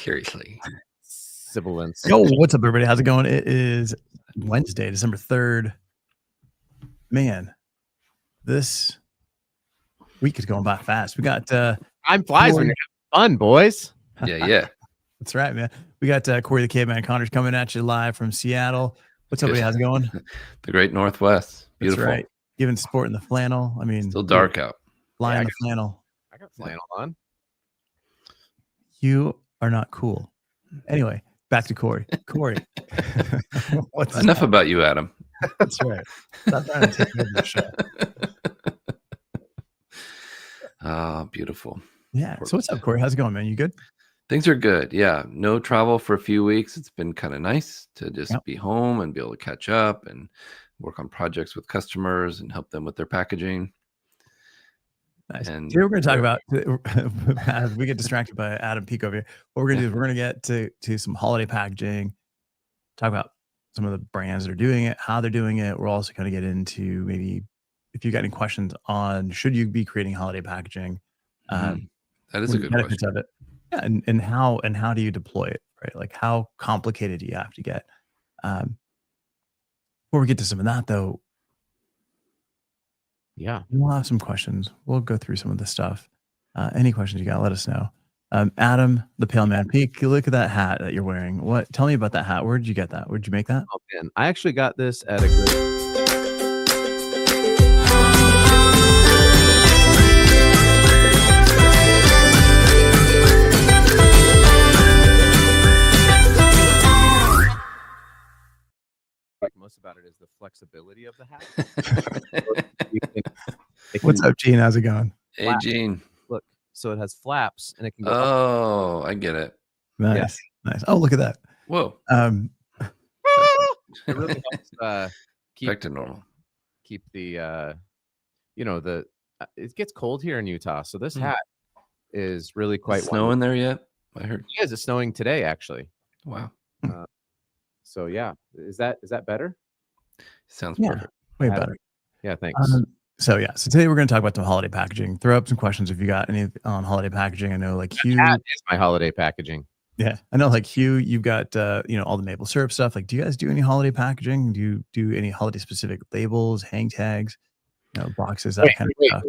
Seriously. Sibilance. Yo, what's up, everybody? How's it going? It is Wednesday, December 3rd. Man, this week is going by fast. We got time flies when you're having fun, boys. Yeah. That's right, man. We got Corey the Caveman Connors coming at you live from Seattle. What's up, buddy? How's it going? The great Northwest. Beautiful. That's right. Giving sport in the flannel. I mean, still dark out. Flying the flannel. I got flannel on. You are not cool. Anyway, back to Corey. Corey. What's enough about you, Adam? That's right. Stop trying to take over the show. Beautiful. Yeah. So what's up, Corey? How's it going, man? You good? Things are good. Yeah. No travel for a few weeks. It's been kind of nice to just be home and be able to catch up and work on projects with customers and help them with their packaging. Nice. And today we're going to talk about, as we get distracted by Adam Peak over here, what we're going to do is we're going to get to some holiday packaging, talk about some of the brands that are doing it, how they're doing it. We're also going to get into maybe if you got any questions on should you be creating holiday packaging. That is a good question. Of it. Yeah, and how do you deploy it, right? Like how complicated do you have to get? Before we get to some of that, though, yeah, we'll have some questions. We'll go through some of the stuff. Any questions you got, let us know. Adam, the Pale Man Peak, look at that hat that you're wearing. What? Tell me about that hat. Where did you get that? Where did you make that? Oh man, I actually got this at a good. Most about it is the flexibility of the hat. What's up, Gene? How's it going? Hey, Gene. Look, so it has flaps and it can go up. I get it. Nice. Nice. Oh, look at that. Whoa. It really helps keep back to normal. Keep the it gets cold here in Utah, so this hat is really quite snowing there yet? I heard. Yeah, it's snowing today actually. Wow. So yeah, is that better? Sounds perfect. Way better. Yeah, thanks. So today we're going to talk about the holiday packaging. Throw up some questions if you got any on holiday packaging. I know, like Hugh, that is my holiday packaging. Yeah, I know, like Hugh, you've got all the maple syrup stuff. Like, do you guys do any holiday packaging? Do you do any holiday specific labels, hang tags, boxes, that kind of stuff?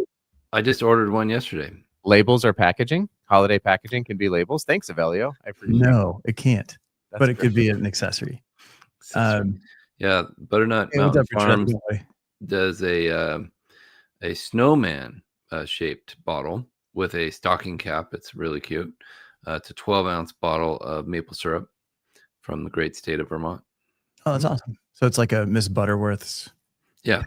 I just ordered one yesterday. Labels are packaging. Holiday packaging can be labels. Thanks, Avelio. I appreciate it. No, it can't. But it could be an accessory. Yeah, Butternut Mountain Farms does a snowman shaped bottle with a stocking cap. It's really cute. It's a 12-ounce bottle of maple syrup from the great state of Vermont. Oh, that's awesome. So it's like a Miss Butterworth's. Yeah,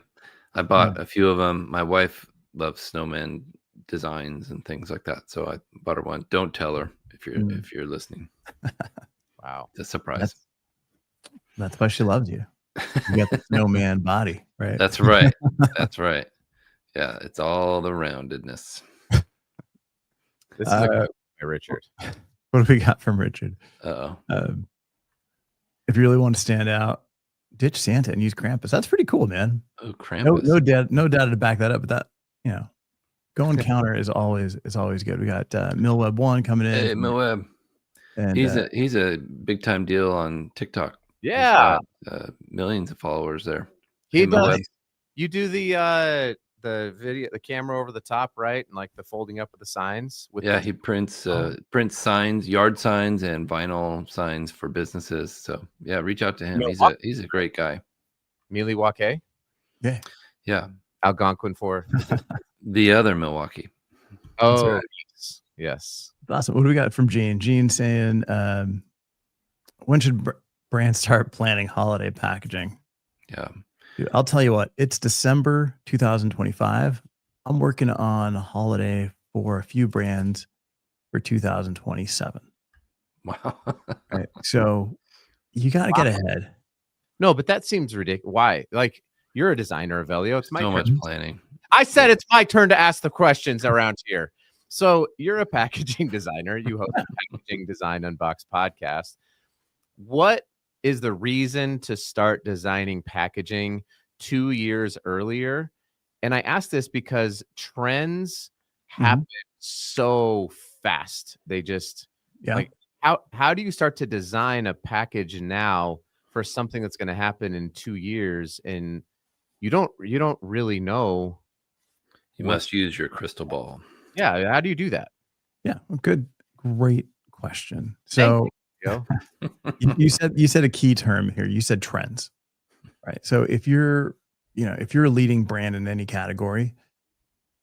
I bought a few of them. My wife loves snowman designs and things like that, so I bought her one. Don't tell her if you're listening. Wow, it's a surprise. That's why she loves you. You got the snowman body, right? That's right. That's right. Yeah, it's all the roundedness. This is a Richard. What do we got from Richard? If you really want to stand out, ditch Santa and use Krampus. That's pretty cool, man. Oh, Krampus. No data to back that up, but that, going counter is always good. We got Millweb 1 coming in. Hey, Millweb. And he's a big time deal on TikTok. Yeah, millions of followers there. He does. You do the video, the camera over the top, right, and like the folding up of the signs. He prints signs, yard signs, and vinyl signs for businesses. So yeah, reach out to him. He's a great guy. Milwaukee. Yeah. Algonquin for the other Milwaukee. Oh, right. Yes. Awesome. What do we got from Gene? Gene saying, when should brands start planning holiday packaging? Yeah. Dude, I'll tell you what, it's December 2025. I'm working on a holiday for a few brands for 2027. Wow. Right. So you got to get ahead. No, but that seems ridiculous. Why? Like, you're a designer, Avelio. It's my turn. Much planning. I said it's my turn to ask the questions around here. So you're a packaging designer. You host a Packaging Design Unboxed podcast. What is the reason to start designing packaging 2 years earlier? And I ask this because trends happen so fast. They just how do you start to design a package now for something that's going to happen in 2 years, and you don't really know? You must use your crystal ball. Yeah, how do you do that? Yeah, great question. So you. you said a key term here. You said trends, right? So if you're a leading brand in any category,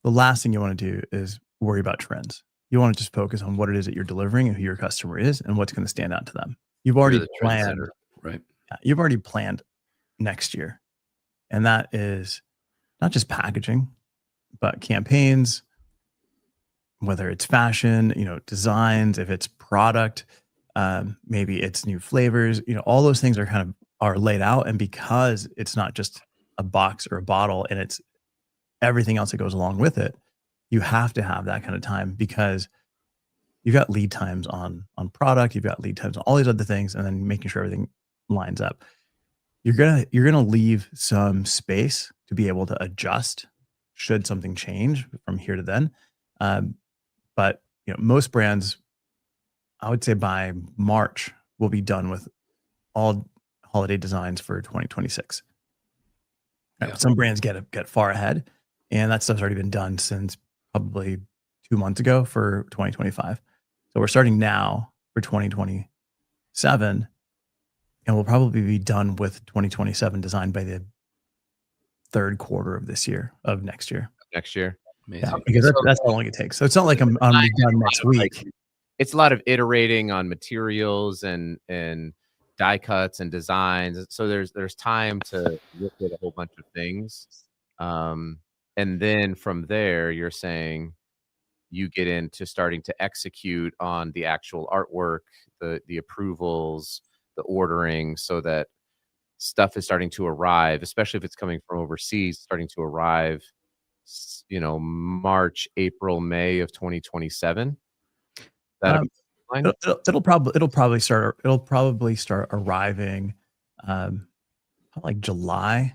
the last thing you want to do is worry about trends. You want to just focus on what it is that you're delivering and who your customer is and what's going to stand out to them. You've already planned, right? You've already planned next year, and that is not just packaging, but campaigns, whether it's fashion, designs, if it's product, maybe it's new flavors, all those things are laid out. And because it's not just a box or a bottle and it's everything else that goes along with it, you have to have that kind of time because you've got lead times on product, you've got lead times on all these other things, and then making sure everything lines up. You're gonna leave some space to be able to adjust should something change from here to then. But most brands, I would say by March, will be done with all holiday designs for 2026. Yeah. Some brands get far ahead, and that stuff's already been done since probably 2 months ago for 2025. So we're starting now for 2027, and we'll probably be done with 2027 design by the third quarter of next year. Amazing. Yeah, because that's how long it takes. So it's not like I'm done next week. It's a lot of iterating on materials and die cuts and designs. So there's time to look at a whole bunch of things. And then from there, you're saying you get into starting to execute on the actual artwork, the approvals, the ordering, so that stuff is starting to arrive, especially if it's coming from overseas, starting to arrive, March, April, May of 2027. It'll probably start arriving like July,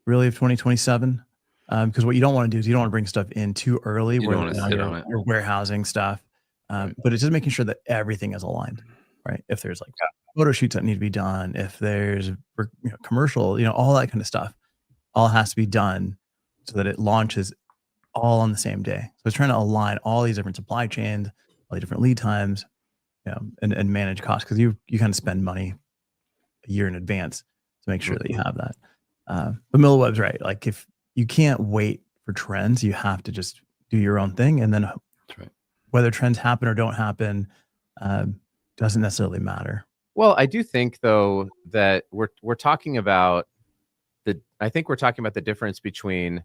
really, of 2027. Because what you don't want to do is you don't want to bring stuff in too early where you're warehousing stuff. But it's just making sure that everything is aligned, right? If there's like photo shoots that need to be done, if there's commercial, all that kind of stuff, all has to be done so that it launches all on the same day. So it's trying to align all these different supply chains, all the different lead times, and manage costs, because you kind of spend money a year in advance to make sure that you have that. But Milliweb's right. Like, if you can't wait for trends, you have to just do your own thing, and then whether trends happen or don't happen doesn't necessarily matter. Well, I do think, though, that we're talking about the difference between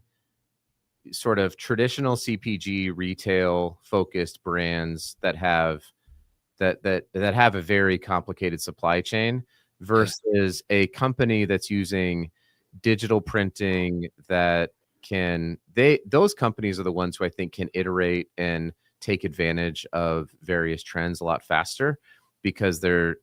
sort of traditional CPG retail focused brands that have a very complicated supply chain versus a company that's using digital printing those companies are the ones who I think can iterate and take advantage of various trends a lot faster, because they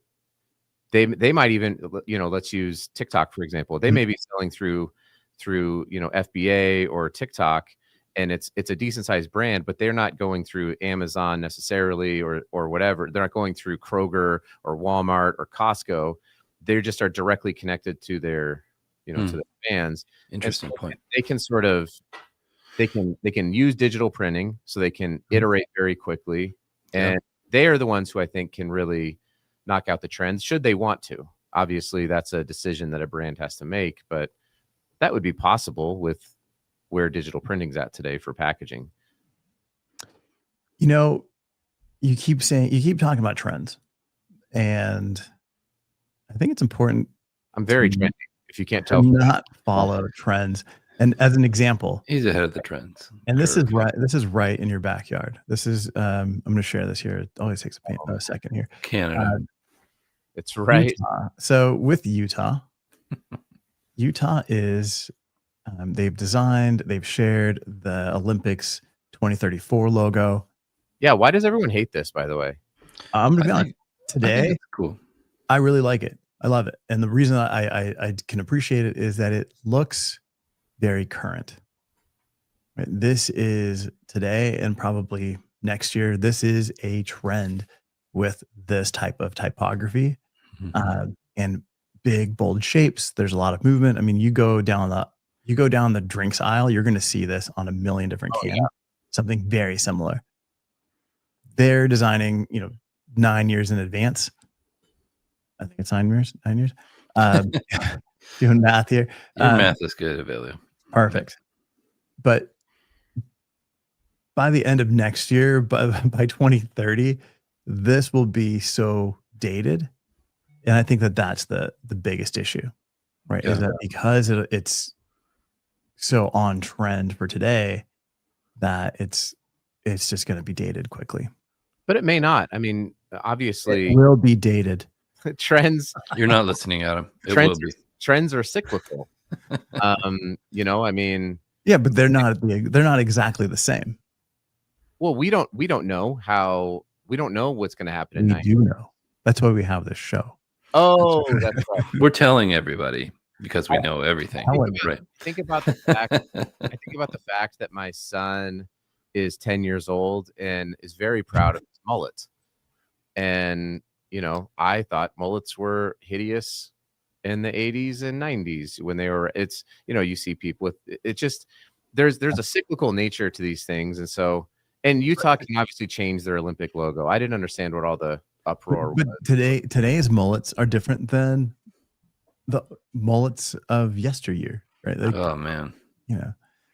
might even, let's use TikTok, for example. They may be selling through FBA or TikTok, and it's a decent sized brand, but they're not going through Amazon necessarily or whatever. They're not going through Kroger or Walmart or Costco. They just are directly connected to their to their fans. Interesting point. They can they can use digital printing, so they can iterate very quickly, and they are the ones who I think can really knock out the trends, should they want to. Obviously, that's a decision that a brand has to make, but that would be possible with where digital printing's at today for packaging. You keep talking about trends, and I think it's important. I'm very trendy, if you can't tell. Not follow trends. And as an example, he's ahead of the trends. And this is right. This is right in your backyard. This is. I'm going to share this here. It always takes a second here. Canada. It's right. Utah. So with Utah is. They've shared the Olympics 2034 logo. Yeah. Why does everyone hate this, by the way? I'm going to be honest. Today, cool. I really like it. I love it. And the reason I can appreciate it is that it looks very current. Right? This is today, and probably next year, this is a trend with this type of typography Mhm. and big bold shapes. There's a lot of movement. I mean, you go down the drinks aisle, you're going to see this on a million different Oh, cans. yeah. Something very similar. They're designing, 9 years in advance. I think it's 9 years. 9 years. Doing math here. Your math is good, Avelio. Perfect. But by the end of next year, by 2030, this will be so dated. And I think that that's the biggest issue, right? Is Yeah. that because it's so on trend for today that it's just going to be dated quickly. But it may not. I mean, It obviously, will be dated. trends You're not listening, Adam. It will be. trends are cyclical. I mean, Yeah, but they're not exactly the same. well, we don't know what's going to happen We at night. do know. That's why we have this show. Oh, that's right. We're telling everybody because we know everything. Right. Think about the fact. I think about the fact that my son is 10 years old and is very proud of his mullet. And, I thought mullets were hideous in the 80s and 90s when they were, you see people with it just, there's a cyclical nature to these things. And so, and Utah can obviously change their Olympic logo. I didn't understand what all the uproar But was. today's mullets are different than the mullets of yesteryear, right? Like, Oh man.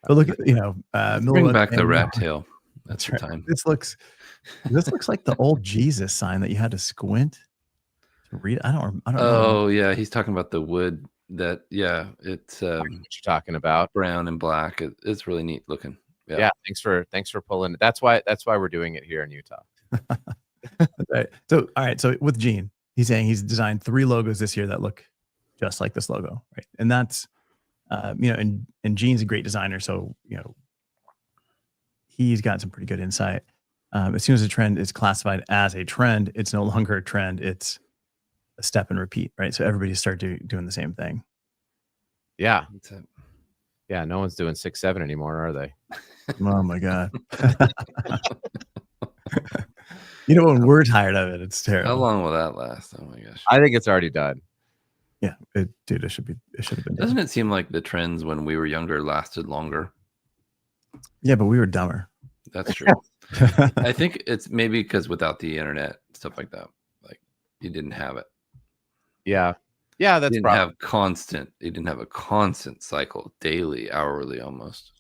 But look at Bring back the rat tail. That's the time. This looks like the old Jesus sign that you had to squint to read. I don't know. Oh yeah, he's talking about the wood. It's I know what you're talking about. brown and black. It's really neat looking. Yeah. Thanks for pulling it. That's why we're doing it here in Utah. Right. So all right. So with Gene, he's saying he's designed 3 logos this year that look just like this logo, right? And that's and Gene's a great designer, so he's got some pretty good insight. As soon as a trend is classified as a trend, it's no longer a trend; it's a step and repeat, right? So everybody start doing the same thing. Yeah. That's it. Yeah. No one's doing 6-7 anymore, are they? Oh my god! When we're tired of it, it's terrible. How long will that last? Oh my gosh! I think it's already done. Yeah, it should have been. Doesn't it seem like the trends when we were younger lasted longer? Yeah, but we were dumber. That's true. I think it's maybe because without the internet, stuff like that, like you didn't have it. Yeah, that's You didn't have a constant cycle, daily, hourly, almost.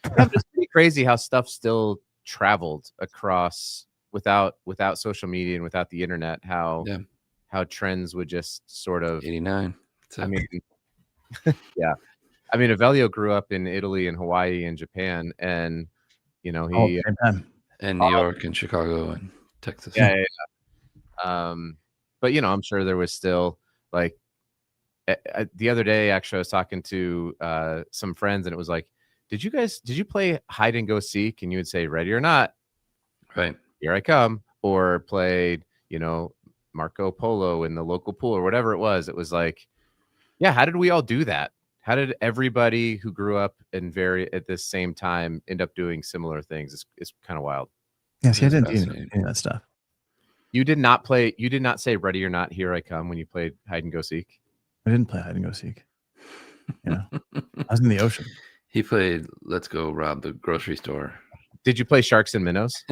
It's pretty crazy how stuff still traveled across without social media and without the internet. How trends would just sort of 89. I mean, yeah. I mean, Avelio grew up in Italy and Hawaii and Japan, and he and New York and Chicago and Texas. Yeah. But I'm sure there was still like the other day. Actually, I was talking to some friends, and it was like, did you play hide and go seek? And you would say, ready or not, right, here I come, or played Marco Polo in the local pool or whatever it was. It was like, yeah, how did we all do that? How did everybody who grew up at this same time end up doing similar things? It's kind of wild. Yes, I didn't do any of that stuff. You did not say ready or not, here I come when you played hide and go seek. I didn't play hide and go seek. I was in the ocean. He played let's go rob the grocery store. Did you play sharks and minnows?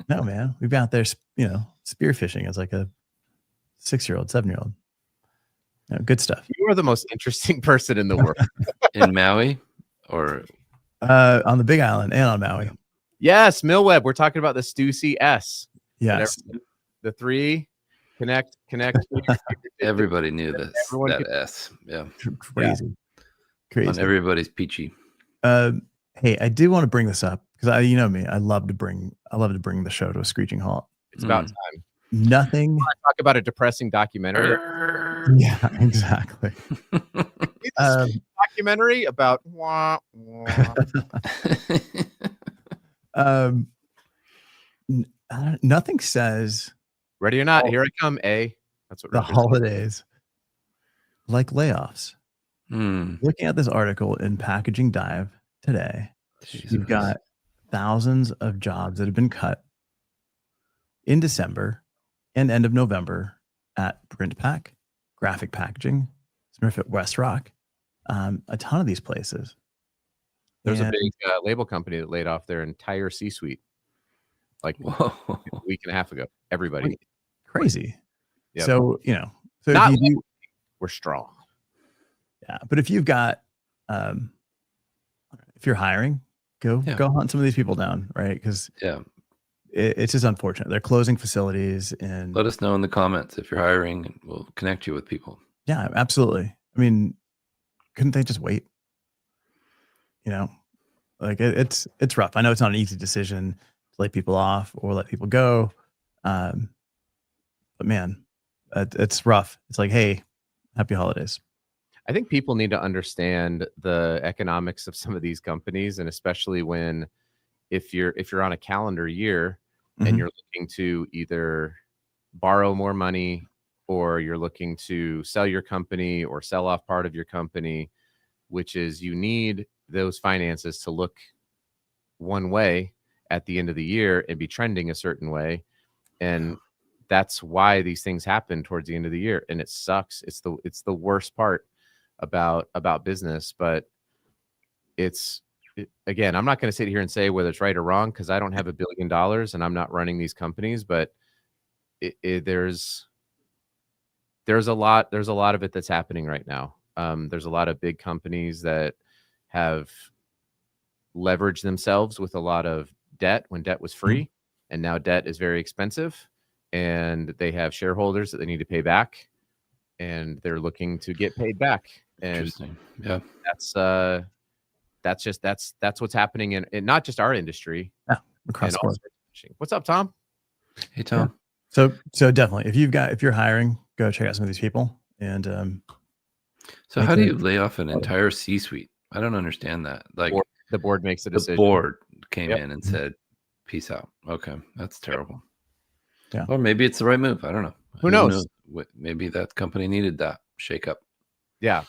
No, man. We've been out there, spearfishing as like a 6-year-old, 7-year-old. Good stuff. You are the most interesting person in the world. In Maui or on the Big Island and on Maui. Yes, Millweb. We're talking about the Stussy S. Yes. The 3 connect. Everybody knew this. That S. Yeah. Crazy. On everybody's peachy. Hey, I do want to bring this up because you know me. I love to bring the show to a screeching halt. It's about time. Nothing. Talk about a depressing documentary. Yeah, exactly. Documentary about nothing says ready or not, here I come, that's what the holidays like layoffs. Looking at this article in Packaging Dive today, you've got thousands of jobs that have been cut in December and end of November at Print Pack, Graphic Packaging, Smurfit Westrock, a ton of these places. There's a big label company that laid off their entire C-suite like a week and a half ago. Everybody. Crazy. Yep. So, so Not if we're strong. Yeah. But if you've got, if you're hiring, go hunt some of these people down, right? Because it's just unfortunate. They're closing facilities, and let us know in the comments if you're hiring, and we'll connect you with people. Yeah, absolutely. I mean, couldn't they just wait? Like it's rough. I know it's not an easy decision to lay people off or let people go. But man, it's rough. It's like, hey, happy holidays. I think people need to understand the economics of some of these companies, and especially when if you're on a calendar year and you're looking to either borrow more money or you're looking to sell your company or sell off part of your company, which is you need those finances to look one way at the end of the year and be trending a certain way. And that's why these things happen towards the end of the year. And it sucks. It's the worst part about business, but again, I'm not going to sit here and say whether it's right or wrong, because I don't have $1 billion and I'm not running these companies, but there's a lot of it that's happening right now. There's a lot of big companies that have leveraged themselves with a lot of debt when debt was free, and now debt is very expensive, and they have shareholders that they need to pay back, and they're looking to get paid back. And yeah, that's what's happening in not just our industry. Yeah, across the board. What's up, Tom? Hey, Tom. Yeah. So definitely, if you're hiring, go check out some of these people. And so how do you lay off an entire C-suite? I don't understand that. Like the board makes a decision. The board came in and said, "Peace out." Okay, that's terrible. Yeah. Or maybe it's the right move. I don't know. Who knows? Maybe that company needed that shakeup. Yeah.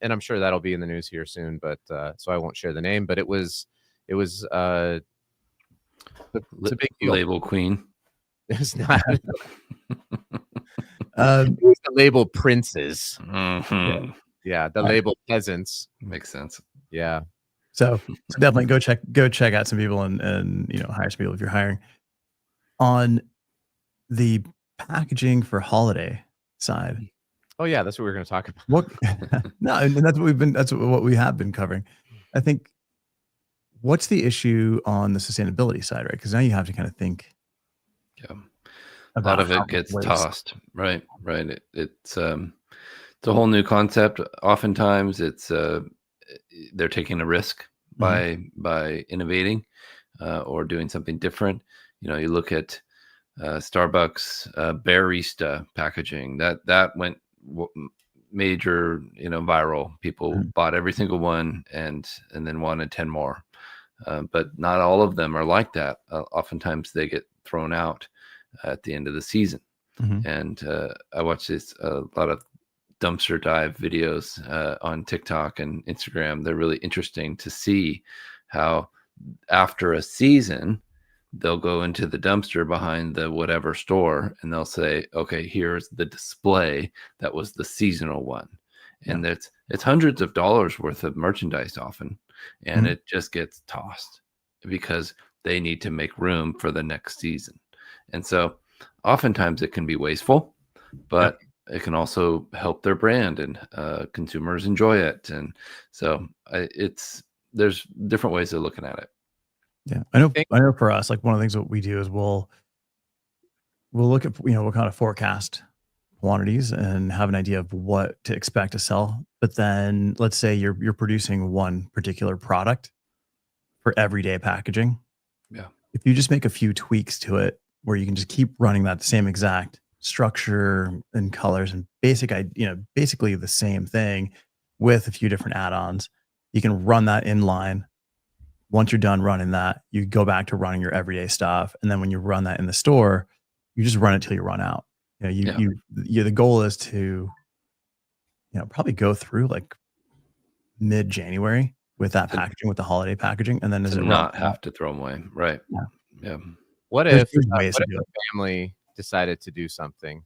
And I'm sure that'll be in the news here soon, but so I won't share the name, but it was it's a big deal. Label queen. It's not. It was the label princes. Mm-hmm. Yeah, the label peasants. Makes sense. Yeah. So definitely go check out some people and hire some people if you're hiring. On the packaging for holiday side. Oh yeah, that's what we're going to talk about. And that's what we have been covering. I think what's the issue on the sustainability side, right? Because now you have to kind of think. Yeah. A lot of it gets tossed. Right. It's a whole new concept. Oftentimes it's they're taking a risk by innovating or doing something different. You look at Starbucks Barista packaging that went major, viral. People bought every single one and then wanted 10 more. But not all of them are like that. Oftentimes they get thrown out at the end of the season. And I watch a lot of dumpster dive videos on TikTok and Instagram. They're really interesting to see how after a season, they'll go into the dumpster behind the whatever store and they'll say, okay, here's the display that was the seasonal one. And it's hundreds of dollars worth of merchandise often. And it just gets tossed because they need to make room for the next season. And so oftentimes it can be wasteful, but it can also help their brand and consumers enjoy it. And so there's different ways of looking at it. Yeah, I know for us, like one of the things that we do is we'll look at, we'll kind of forecast quantities and have an idea of what to expect to sell. But then let's say you're producing one particular product for everyday packaging. Yeah. If you just make a few tweaks to it where you can just keep running that same exact structure and colors and basically the same thing with a few different add-ons, you can run that in line. Once you're done running that, you go back to running your everyday stuff. And then when you run that in the store, you just run it till you run out. The goal is to, probably go through like mid-January with that packaging, with the holiday packaging. And then not have to throw them away. Right. Yeah. What if a family decided to do something?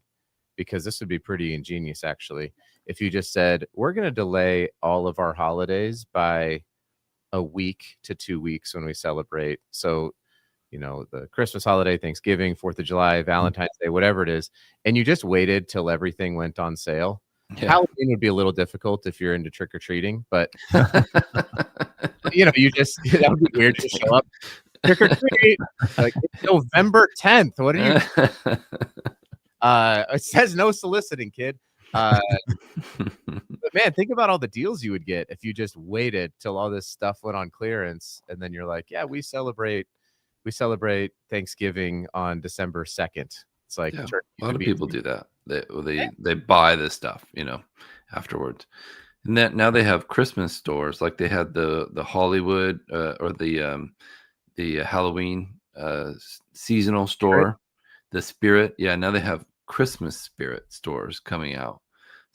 Because this would be pretty ingenious, actually. If you just said, we're going to delay all of our holidays by a week to 2 weeks when we celebrate. So, the Christmas holiday, Thanksgiving, 4th of July, Valentine's Day, whatever it is. And you just waited till everything went on sale. Yeah. Halloween would be a little difficult if you're into trick or treating, but that would be weird to show up trick or treat. Like, it's November 10th. What are you? It says no soliciting, kid. But man, think about all the deals you would get if you just waited till all this stuff went on clearance, and then you're like, yeah, we celebrate Thanksgiving on December 2nd. It's like a lot of people do that. They buy this stuff, afterwards. And that now they have Christmas stores, like they had the Hollywood or the Halloween seasonal store, the Spirit. Yeah, now they have Christmas Spirit stores coming out.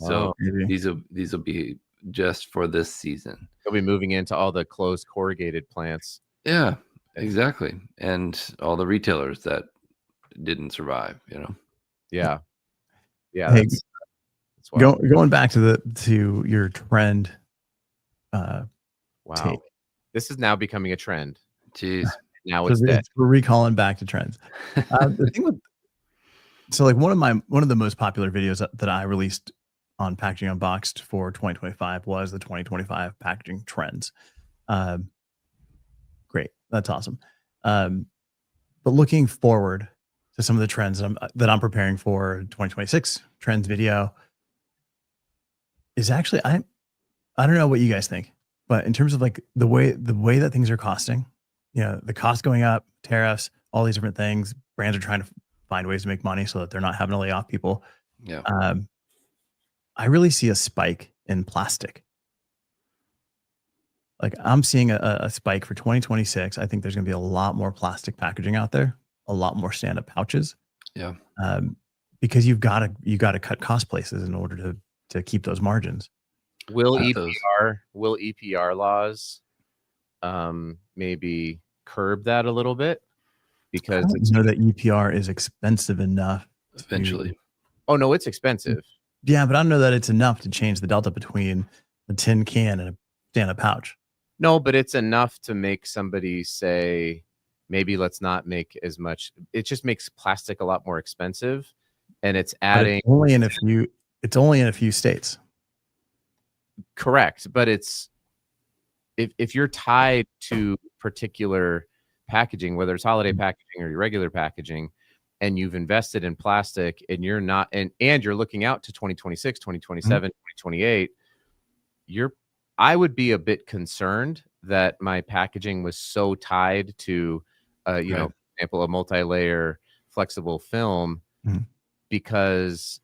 So these will be just for this season. They'll be moving into all the closed corrugated plants. Yeah, exactly. And all the retailers that didn't survive, Yeah. Hey, that's going back to your trend. Wow. Take. This is now becoming a trend. Jeez. Now it's dead. We're recalling back to trends. The thing with like one of the most popular videos that I released on Packaging Unboxed for 2025 was the 2025 packaging trends. Great, that's awesome. But looking forward to some of the trends that I'm preparing for 2026 trends video is actually I don't know what you guys think, but in terms of like the way that things are costing, the cost going up, tariffs, all these different things, brands are trying to find ways to make money so that they're not having to lay off people. Yeah. I really see a spike in plastic. Like I'm seeing a spike for 2026. I think there's going to be a lot more plastic packaging out there, a lot more stand-up pouches. Yeah. Because you got to cut cost places in order to keep those margins. Will EPR laws maybe curb that a little bit? Because I know that EPR is expensive enough eventually. Oh no, it's expensive. Yeah, but I don't know that it's enough to change the delta between a tin can and a stand-up pouch. No, but it's enough to make somebody say, maybe let's not make as much. It just makes plastic a lot more expensive, and it's adding. It's only in a few states. Correct, but it's if you're tied to particular packaging, whether it's holiday packaging or your regular packaging, and you've invested in plastic and you're not, and you're looking out to 2026, 2027, 2028, I would be a bit concerned that my packaging was so tied to, for example, a multi-layer flexible film, because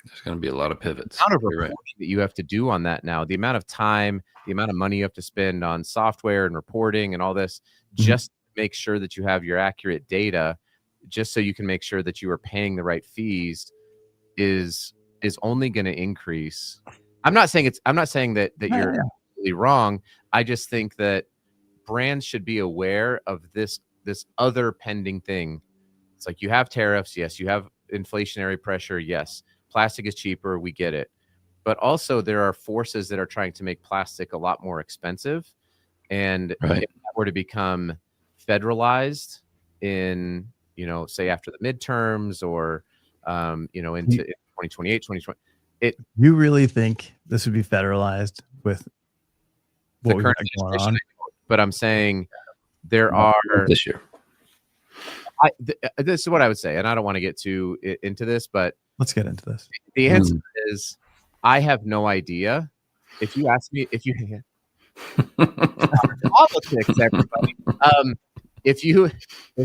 there's going to be a lot of pivots. The amount of reporting that you have to do on that now, the amount of time, the amount of money you have to spend on software and reporting and all this, just to make sure that you have your accurate data, just so you can make sure that you are paying the right fees, is only going to increase. I'm not saying that you're completely wrong. I just think that brands should be aware of this other pending thing. It's like you have tariffs, yes, you have inflationary pressure, yes. Plastic is cheaper, we get it. But also there are forces that are trying to make plastic a lot more expensive. And if that were to become federalized in, say after the midterms or, into 2028, 2020. You really think this would be federalized with what the current going on? But I'm saying there are this year. This is what I would say, and I don't want to get too into this, but let's get into this. The answer is I have no idea. If you ask me, politics, everybody. If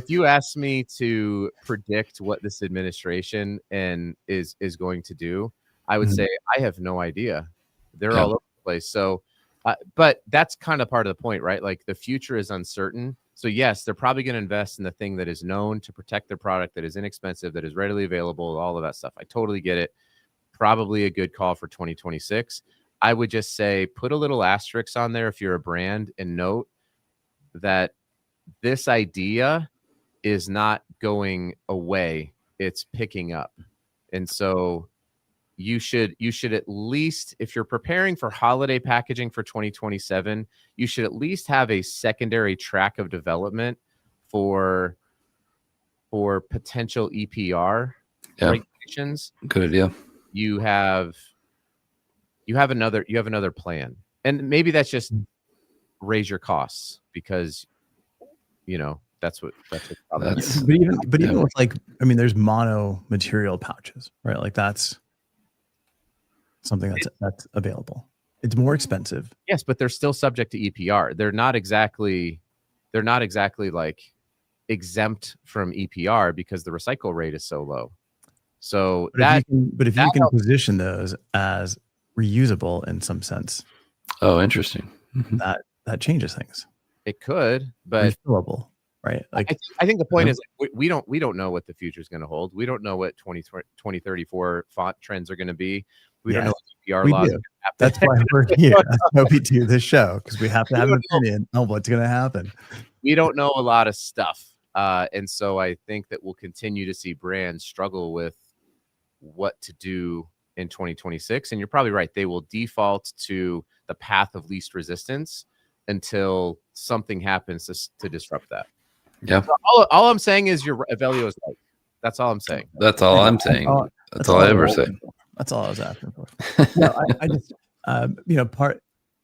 you ask me to predict what this administration is going to do, I would say I have no idea. They're all over the place. So, but that's kind of part of the point, right? Like the future is uncertain. So yes, they're probably going to invest in the thing that is known to protect their product, that is inexpensive, that is readily available, all of that stuff. I totally get it. Probably a good call for 2026. I would just say put a little asterisk on there if you're a brand and note that this idea is not going away, it's picking up. And so you should at least, if you're preparing for holiday packaging for 2027, you should at least have a secondary track of development for potential EPR regulations. Good idea. You have another plan, and maybe that's just raise your costs because that's what but even with like, I mean, there's mono material pouches, right? Like that's something that's available. It's more expensive. Yes, but they're still subject to EPR. They're not exactly like exempt from EPR because the recycle rate is so low. So if you can position those as reusable in some sense. Oh, interesting. That changes things. It could, but refillable, right? Like I think the point is like, we don't know what the future is going to hold. We don't know what 2034 font trends are going to be. We don't know what EPR laws are going to happen. That's why we're here. That's why we do this show, because we have to have an opinion on what's going to happen. We don't know a lot of stuff. And so I think that we'll continue to see brands struggle with what to do in 2026. And you're probably right. They will default to the path of least resistance until something happens to disrupt that. Yeah. So all I'm saying is Avelio is right. That's all I'm saying. That's all I'm saying. That's all I ever say. That's all I was asking for. No, I just, part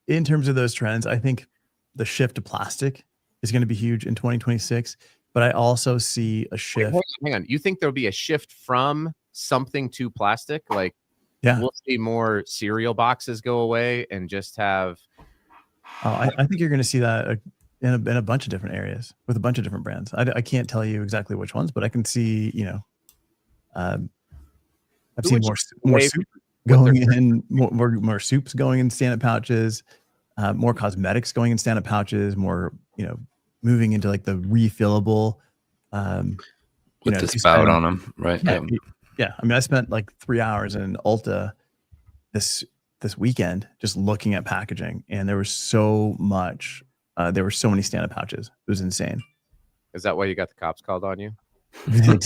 in terms of those trends, I think the shift to plastic is going to be huge in 2026. But I also see a shift. Wait, hang on. You think there'll be a shift from something to plastic? Like, we'll see more cereal boxes go away and just have. I think you're going to see that in a bunch of different areas with a bunch of different brands. I can't tell you exactly which ones, but I can see, I've seen more soup going in, more soups going in stand-up pouches, more cosmetics going in stand-up pouches, more, moving into like the refillable, with the spout on them, right? Yeah. I mean, I spent like 3 hours in Ulta this weekend just looking at packaging, and there was so much. There were so many stand-up pouches. It was insane. Is that why you got the cops called on you? I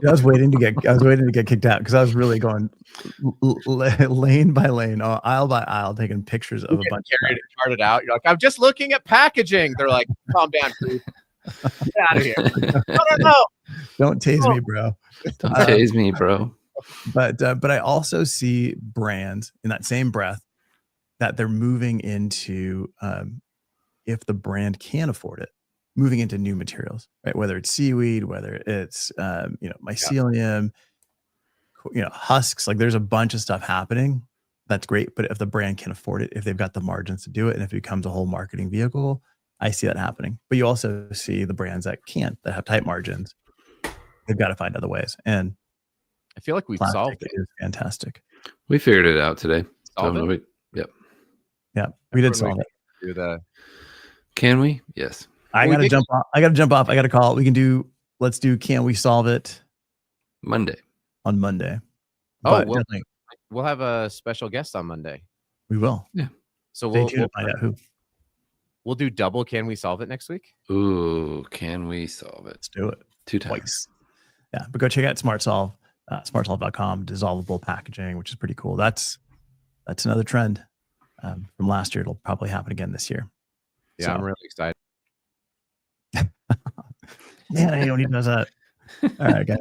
was waiting to get kicked out because I was really going lane by lane, aisle by aisle, taking pictures of a bunch. Charted out. You're like, I'm just looking at packaging. They're like, calm down, please. Get out of here. No. Don't tase me, bro. Don't tase me, bro. But I also see brands in that same breath that they're moving into, if the brand can afford it, moving into new materials, right? Whether it's seaweed, whether it's mycelium, husks. Like there's a bunch of stuff happening. That's great. But if the brand can afford it, if they've got the margins to do it, and if it becomes a whole marketing vehicle, I see that happening. But you also see the brands that can't, that have tight margins. They've got to find other ways. And I feel like we've solved it. Is fantastic. We figured it out today. Yep. Yeah, we did solve it. Can we? Yes. I gotta jump off. I gotta call it. Let's do Can We Solve It Monday. On Monday. Oh, we'll have a special guest on Monday. We will. Yeah. So we'll find out who. We'll do double Can We Solve It next week? Ooh, Can We Solve It? Let's do it. 2 times. Yeah, but go check out SmartSolve, smartsolve.com, dissolvable packaging, which is pretty cool. That's another trend from last year. It'll probably happen again this year. Yeah, so. I'm really excited. Man, I hate when he does that. All right, guys.